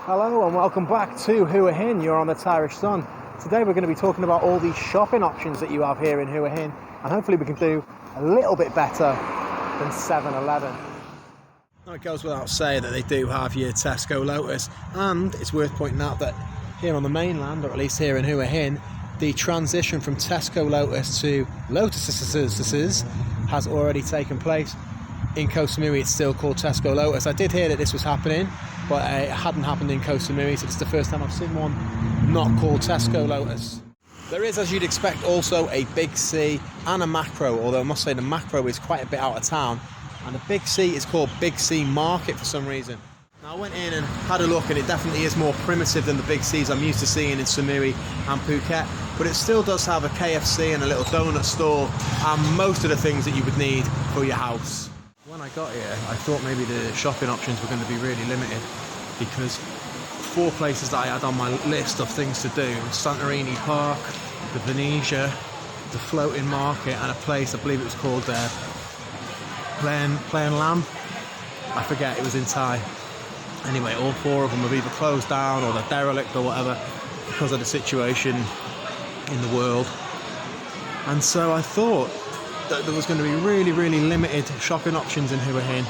Hello and welcome back to Hua Hin. You're on the Thairish Sun. Today we're going to be talking about all these shopping options that you have here in Hua Hin, and hopefully we can do a little bit better than 7-Eleven. Now it goes without saying that they do have your Tesco Lotus, and it's worth pointing out that here on the mainland, or at least here in Hua Hin, the transition from Tesco Lotus to Lotuses has already taken place. In Koh Samui it's still called Tesco Lotus. I did hear that this was happening, but it hadn't happened in Koh Samui, so it's the first time I've seen one not called Tesco Lotus. There is, as you'd expect, also a Big C and a Macro, although I must say the Macro is quite a bit out of town, and the Big C is called Big C Market for some reason. Now I went in and had a look, and it definitely is more primitive than the Big Cs I'm used to seeing in Samui and Phuket, but it still does have a KFC and a little donut store and most of the things that you would need for your house. When I got here, I thought maybe the shopping options were going to be really limited, because 4 places that I had on my list of things to do: Santorini Park, the Venetia, the Floating Market, and a place, I believe it was called Plain Lamb. I forget, it was in Thai. Anyway, all 4 of them have either closed down or they're derelict or whatever because of the situation in the world. And so I thought that there was going to be really limited shopping options in Hua Hin,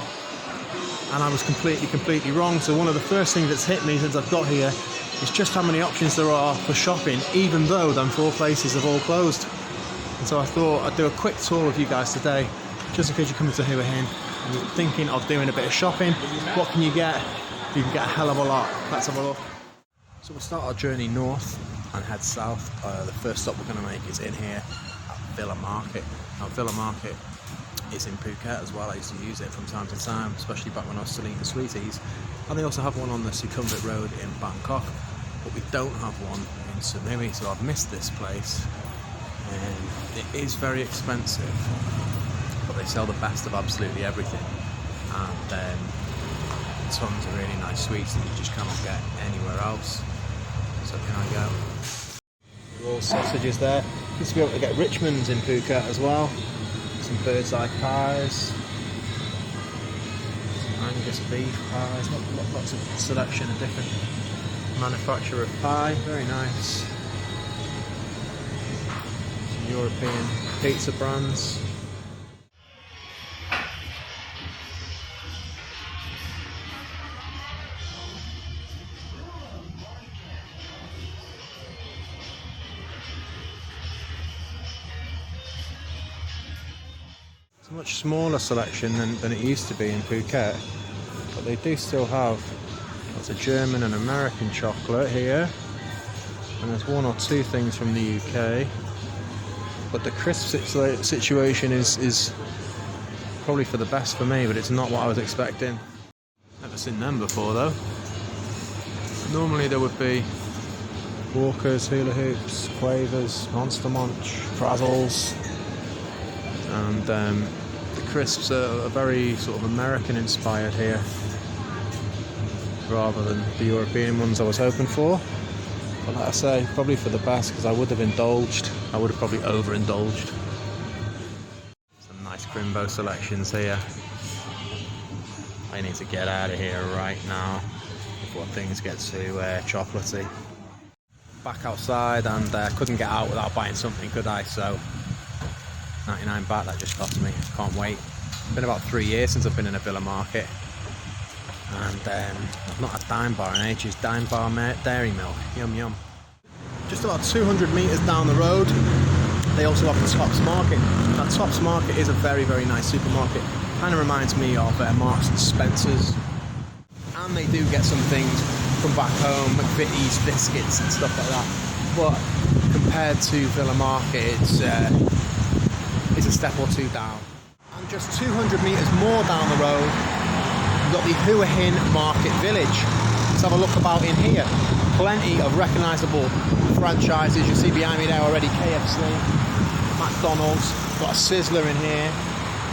and I was completely wrong. So one of the first things that's hit me since I've got here is just how many options there are for shopping, even though them 4 places have all closed. And so I thought I'd do a quick tour with you guys today, just in case you're coming to Hua Hin and you're thinking of doing a bit of shopping. What can you get? You can get a hell of a lot. Let's have a look. So we'll start our journey north and head south. The first stop we're going to make is in here at Villa Market. Now Villa Market is in Phuket as well. I used to use it from time to time, especially back when I was still eating sweeties. And they also have one on the Sukhumvit Road in Bangkok, but we don't have one in Samui, so I've missed this place. And it is very expensive, but they sell the best of absolutely everything, and then tons of really nice sweets that you just cannot get anywhere else. So here I go. Raw sausages there. Used to be able to get Richmond's in Phuket as well. Some bird's eye pies, some Angus beef pies, lots of selection of different manufacturer of pie, very nice. Some European pizza brands. It's a much smaller selection than it used to be in Phuket, but they do still have lots of German and American chocolate here, and there's 1 or 2 things from the UK, but the crisp situation is probably for the best for me, but it's not what I was expecting. Never seen them before though. Normally there would be Walkers, Hula Hoops, Quavers, Monster Munch, Frazzles, and the crisps are very sort of American inspired here, rather than the European ones I was hoping for. But like I say, probably for the best, because I would have probably overindulged. Some nice Crimbo selections here. I need to get out of here right now before things get too chocolatey. Back outside, and couldn't get out without buying something, could I? So 99 baht that just cost me. Can't wait. It's been about 3 years since I've been in a Villa Market, and I've not had Dime Bar in ages. Dime Bar Dairy Milk, yum. Just about 200 metres down the road, they also have the Tops Market. Now Tops Market is a very nice supermarket. Kind of reminds me of Marks and Spencer's, and they do get some things from back home, McVitie's biscuits and stuff like that. But compared to Villa Market, it's a step or 2 down. And just 200 metres more down the road, we've got the Hua Hin Market Village. Let's have a look about in here. Plenty of recognisable franchises. You see behind me there already KFC, McDonald's, got a Sizzler in here,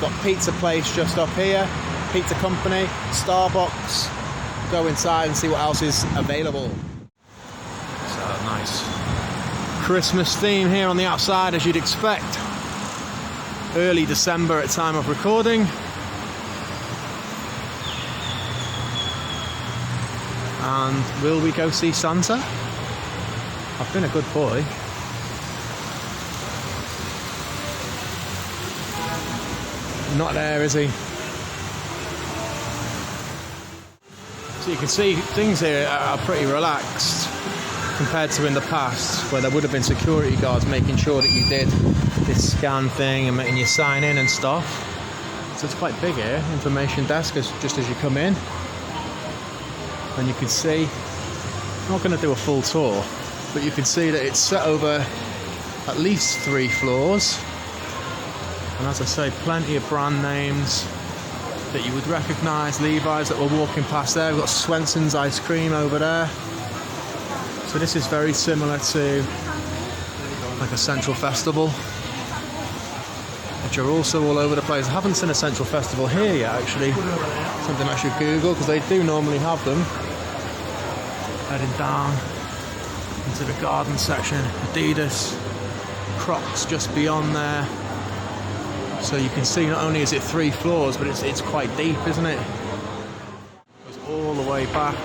got Pizza Place just up here, Pizza Company, Starbucks. Go inside and see what else is available. So nice Christmas theme here on the outside, as you'd expect. Early December at time of recording. And will we go see Santa? I've been a good boy. Not there, is he? So you can see things here are pretty relaxed compared to in the past, where there would have been security guards making sure that you did this scan thing and making you sign in and stuff. So it's quite big here. Information desk is just as you come in. And you can see, I'm not going to do a full tour, but you can see that it's set over at least 3 floors. And as I say, plenty of brand names that you would recognise. Levi's that we're walking past there. We've got Swenson's ice cream over there. So this is very similar to like a Central Festival, which are also all over the place. I haven't seen a Central Festival here yet, actually. Something I should Google, because they do normally have them. Heading down into the garden section. Adidas, Crocs just beyond there. So you can see not only is it 3 floors, but it's quite deep, isn't it? It goes all the way back.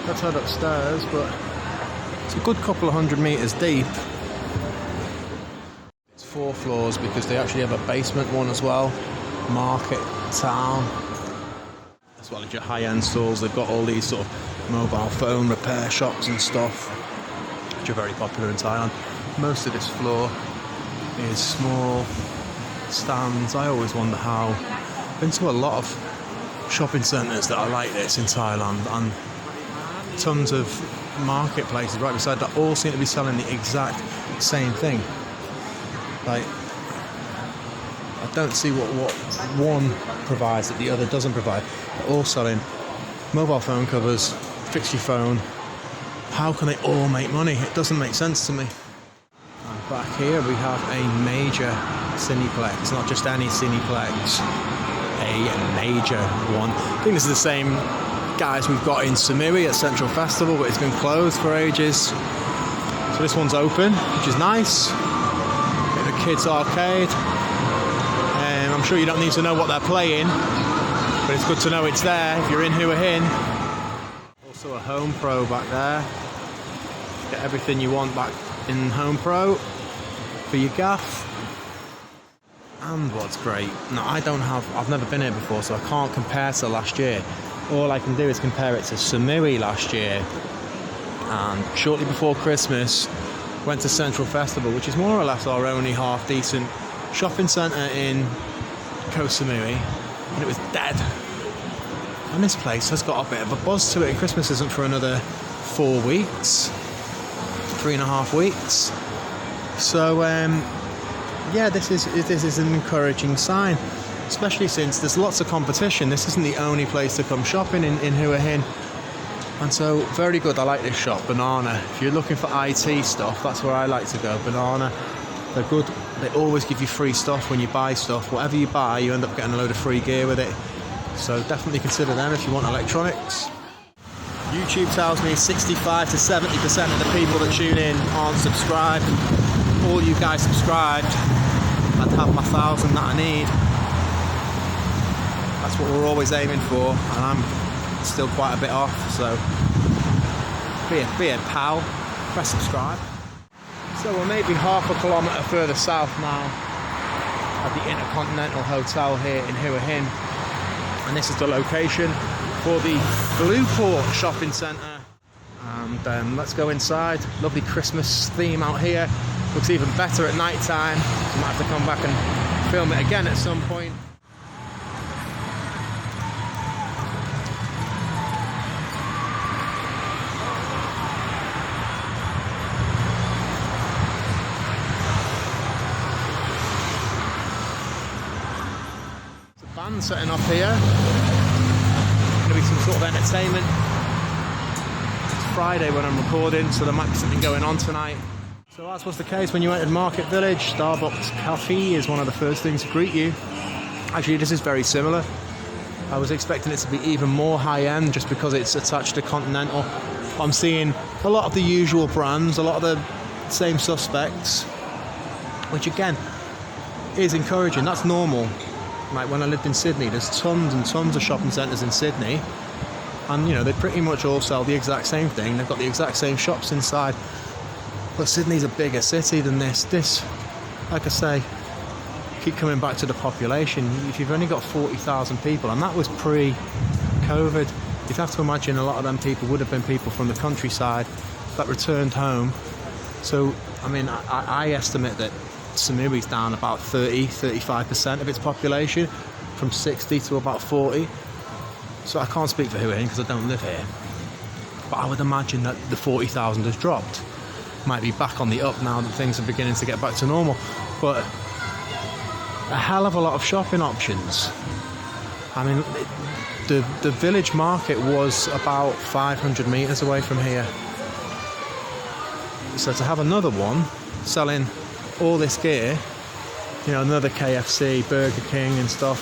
Let's head upstairs, but it's a good couple of 100 metres deep. It's 4 floors because they actually have a basement one as well. Market, town. As well as your high-end stores, they've got all these sort of mobile phone repair shops and stuff, which are very popular in Thailand. Most of this floor is small stands. I always wonder how. I've been to a lot of shopping centres that are like this in Thailand, and tons of marketplaces right beside that all seem to be selling the exact same thing. Like, I don't see what one provides that the other doesn't provide. They're all selling mobile phone covers, fix your phone. How can they all make money? It doesn't make sense to me. And back here we have a major Cineplex, not just any Cineplex, a major one. I think this is the same guys we've got in Samui at Central Festival, but it's been closed for ages. So this one's open, which is nice. Bit of a kids arcade. I'm sure you don't need to know what they're playing, but it's good to know it's there if you're in Hua Hin. Also a Home Pro back there. Get everything you want back in Home Pro for your gaff. And what's great, now I've never been here before, so I can't compare to last year. All I can do is compare it to Samui last year, and shortly before Christmas went to Central Festival, which is more or less our only half decent shopping centre in Koh Samui, and it was dead. And this place has got a bit of a buzz to it, and Christmas isn't for another 4 weeks, 3.5 weeks. So yeah, this is an encouraging sign, especially since there's lots of competition. This isn't the only place to come shopping in Hua Hin. And so, very good. I like this shop, Banana. If you're looking for IT stuff, that's where I like to go. Banana, they're good. They always give you free stuff when you buy stuff. Whatever you buy, you end up getting a load of free gear with it. So definitely consider them if you want electronics. YouTube tells me 65 to 70% of the people that tune in aren't subscribed. All you guys subscribed, I'd have my 1,000 that I need. That's what we're always aiming for, and I'm still quite a bit off, so be a pal, press subscribe. So we're maybe half a kilometre further south now at the Intercontinental Hotel here in Hua Hin, and this is the location for the Bluport Shopping Centre. And let's go inside. Lovely Christmas theme out here. Looks even better at night time. So might have to come back and film it again at some point. There's a band setting up here. Going to be some sort of entertainment. It's Friday when I'm recording, so there might be something going on tonight. So as was the case when you entered Market Village, Starbucks Cafe is one of the first things to greet you. Actually, this is very similar. I was expecting it to be even more high-end just because it's attached to Continental. I'm seeing a lot of the usual brands, a lot of the same suspects, which again is encouraging. That's normal. Like when I lived in Sydney, there's tons and tons of shopping centres in Sydney, And you know, they pretty much all sell the exact same thing. They've got the exact same shops inside. But Sydney's a bigger city than this. This, like I say, keep coming back to the population. If you've only got 40,000 people, and that was pre-COVID, you'd have to imagine a lot of them people would have been people from the countryside that returned home. So, I mean, I estimate that Samui's down about 35% of its population, from 60 to about 40. So I can't speak for Hua Hin because I don't live here. But I would imagine that the 40,000 has dropped. Might be back on the up now that things are beginning to get back to normal. But a hell of a lot of shopping options. I mean, the village market was about 500 metres away from here. So to have another one selling all this gear, you know, another KFC, Burger King and stuff,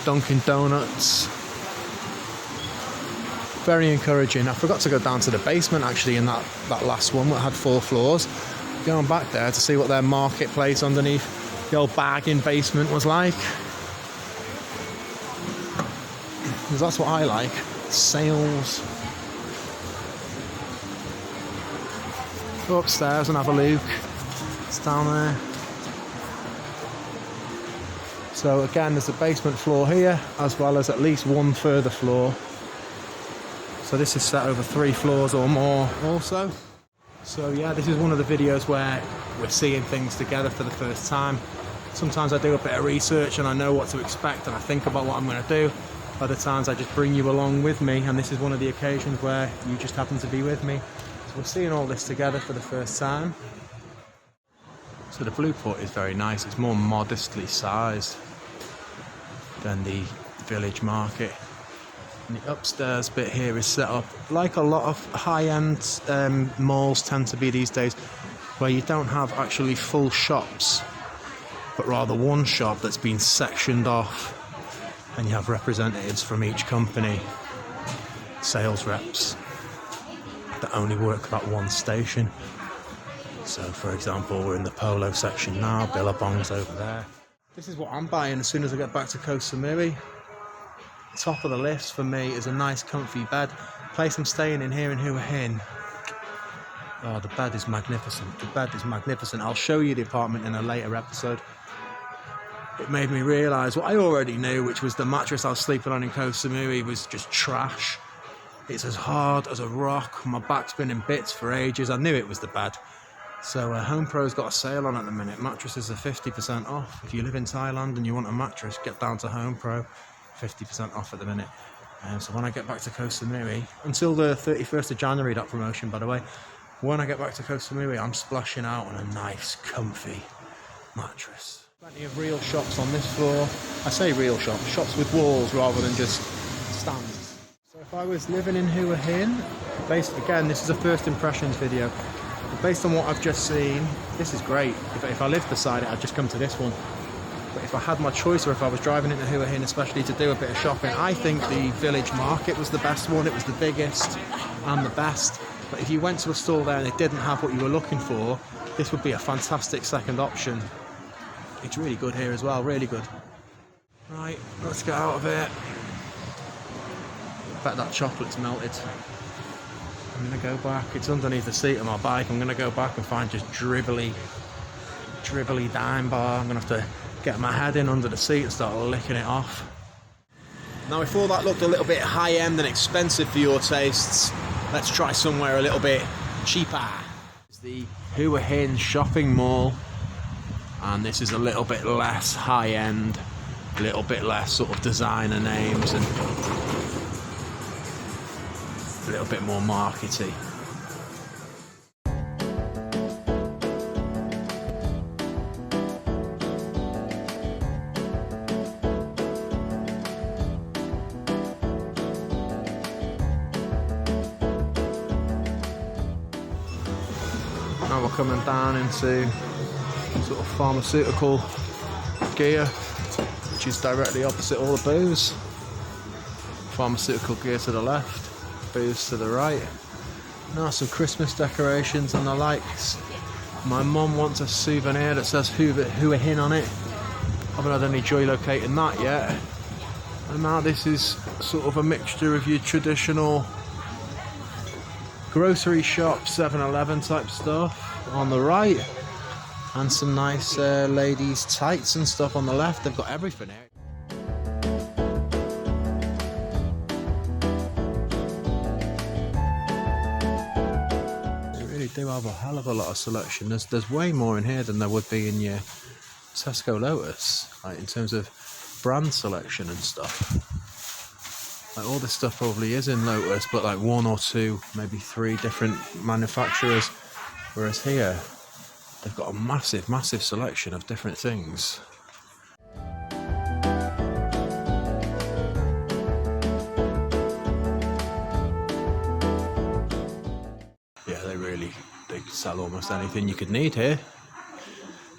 Dunkin' Donuts, very encouraging. I forgot to go down to the basement actually in that last one that had 4 floors. Going back there to see what their marketplace underneath the old bargain basement was like. Because that's what I like, sales. Go upstairs and have a look. It's down there. So again, there's a basement floor here, as well as at least one further floor. So this is set over 3 floors or more also. So yeah, this is one of the videos where we're seeing things together for the first time. Sometimes I do a bit of research and I know what to expect and I think about what I'm going to do. Other times I just bring you along with me, and this is one of the occasions where you just happen to be with me. So we're seeing all this together for the first time. So the Bluport is very nice. It's more modestly sized than the village market. And the upstairs bit here is set up like a lot of high-end malls tend to be these days, where you don't have actually full shops, but rather one shop that's been sectioned off, and you have representatives from each company, sales reps, that only work that one station. So for example, we're in the polo section now, Billabong's over there. This is what I'm buying as soon as I get back to Koh Samui. Top of the list for me is a nice comfy bed. Place I'm staying in here in Hua Hin. Oh, the bed is magnificent. The bed is magnificent. I'll show you the apartment in a later episode. It made me realise what I already knew, which was the mattress I was sleeping on in Koh Samui was just trash. It's as hard as a rock. My back's been in bits for ages. I knew it was the bed. So HomePro's got a sale on at the minute. Mattresses are 50% off. If you live in Thailand and you want a mattress, get down to HomePro. 50% off at the minute. So when I get back to Koh Samui, until the 31st of January, that promotion by the way, when I get back to Koh Samui, I'm splashing out on a nice, comfy mattress. Plenty of real shops on this floor. I say real shops, shops with walls rather than just stands. So if I was living in Hua Hin, again, this is a first impressions video, but based on what I've just seen, this is great. If I lived beside it, I'd just come to this one. But if I had my choice, or if I was driving into Hua Hin, especially to do a bit of shopping, I think the village market was the best one. It was the biggest and the best. But if you went to a store there and they didn't have what you were looking for, this would be a fantastic second option. It's really good here as well, really good. Right, let's get out of here. I bet that chocolate's melted. I'm gonna go back. It's underneath the seat of my bike. I'm gonna go back and find just dribbly dime bar. I'm gonna have to get my head in under the seat and start licking it off. Now, before that looked a little bit high-end and expensive for your tastes, let's try somewhere a little bit cheaper. It's the Hua Hin Shopping Mall, and this is a little bit less high-end, a little bit less sort of designer names, and a little bit more markety. Now we're coming down into sort of pharmaceutical gear, which is directly opposite all the booze. Pharmaceutical gear to the left, booze to the right. Now some Christmas decorations and the likes. My mum wants a souvenir that says Hua Hin on it. I haven't had any joy locating that yet. And now this is sort of a mixture of your traditional grocery shop, 7-Eleven type stuff on the right, and some nice ladies' tights and stuff on the left. They've got everything here. They really do have a hell of a lot of selection. There's way more in here than there would be in your Tesco Lotus, like in terms of brand selection and stuff. Like all this stuff probably is in Lotus, but like 1 or 2, maybe 3 different manufacturers. Whereas here, they've got a massive, massive selection of different things. Yeah, they sell almost anything you could need here.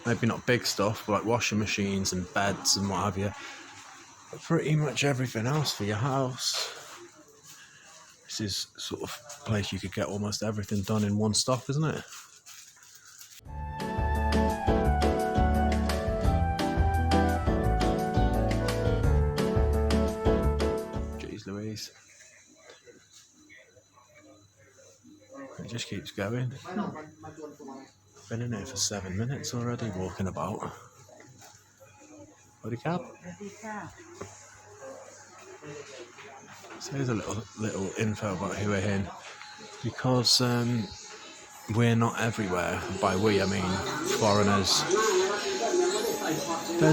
Maybe not big stuff, but like washing machines and beds and what have you. But pretty much everything else for your house. This is sort of a place you could get almost everything done in one stop, isn't it? Jeez Louise. It just keeps going. Been in here for 7 minutes already, walking about. Buddy cab? So here's a little info about Hua Hin. Because we're not everywhere, by we I mean foreigners.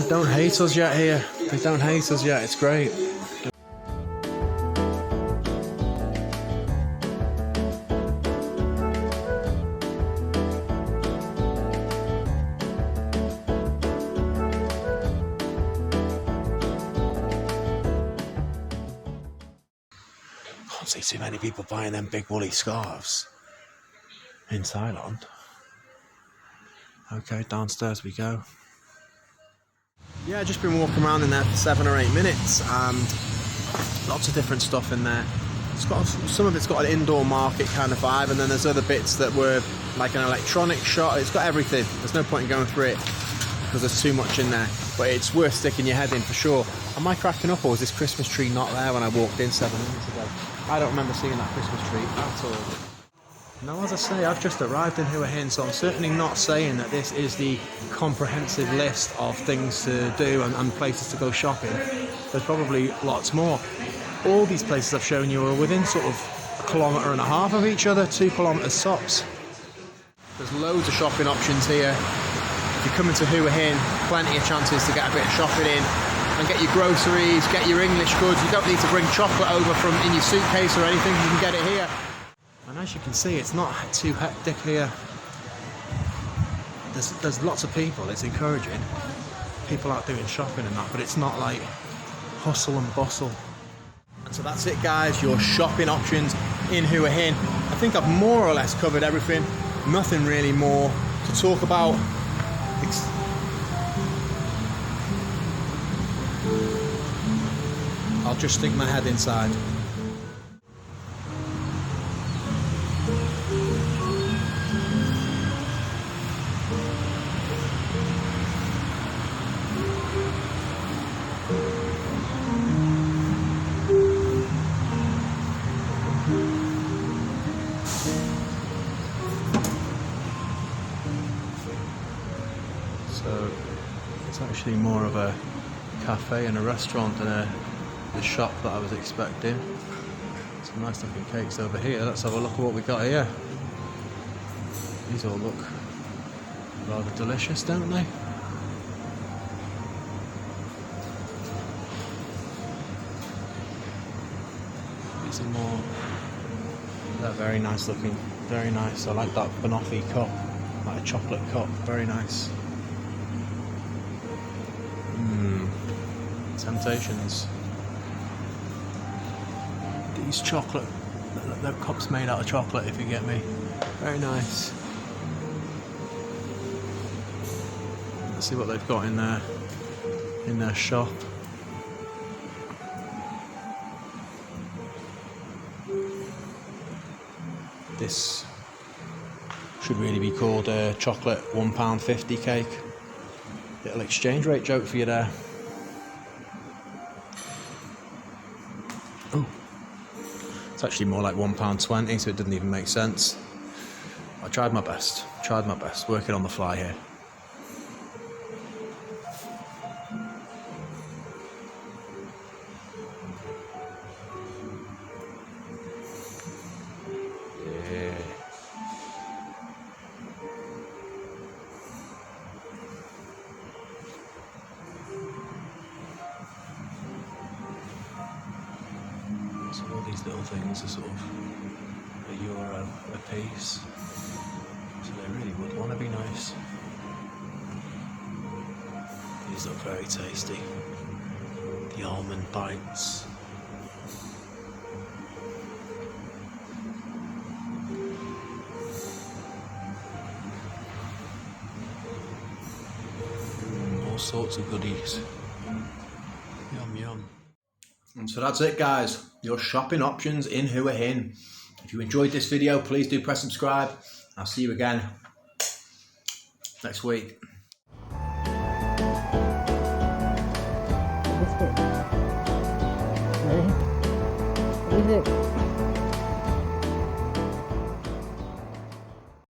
Don't hate us yet here. They don't hate us yet, it's great. Can't see too many people buying them big woolly scarves in Thailand. Okay, downstairs we go. Yeah, just been walking around in there for 7 or 8 minutes, and lots of different stuff in there. It's got some of it's got an indoor market kind of vibe, and then there's other bits that were like an electronic shop. It's got everything. There's no point in going through it because there's too much in there, but it's worth sticking your head in for sure. Am I cracking up, or was this Christmas tree not there when I walked in 7 minutes ago? I don't remember seeing that Christmas tree at all. Now, as I say, I've just arrived in Hua Hin, so I'm certainly not saying that this is the comprehensive list of things to do and places to go shopping. There's probably lots more. All these places I've shown you are within sort of 1.5 kilometres of each other, 2 kilometres tops. There's loads of shopping options here. If you're coming to Hua Hin, plenty of chances to get a bit of shopping in and get your groceries, get your English goods. You don't need to bring chocolate over from in your suitcase or anything, you can get it here. And as you can see, it's not too hectic here. There's lots of people, it's encouraging. People out doing shopping and that, but it's not like hustle and bustle. And so that's it guys, your shopping options in Hua Hin. I think I've more or less covered everything. Nothing really more to talk about. I'll just stick my head inside. So it's actually more of a cafe and a restaurant than the shop that I was expecting. Some nice looking cakes over here. Let's have a look at what we got here. These all look rather delicious, don't they? These are more, they're very nice looking, very nice. I like that banoffee cup, like a chocolate cup, very nice. Temptations. These chocolate, the cup's made out of chocolate, if you get me. Very nice. Let's see what they've got in their shop. This should really be called a chocolate £1.50 cake. Little exchange rate joke for you there. It's actually more like £1.20, so it doesn't even make sense. I tried my best, working on the fly here. Yeah. So all these little things are sort of €1 a piece. So they really would want to be nice. These look very tasty. The almond bites. All sorts of goodies. Yum yum. And so that's it, guys. Your shopping options in Hua Hin. If you enjoyed this video, please do press subscribe. I'll see you again next week. What is it?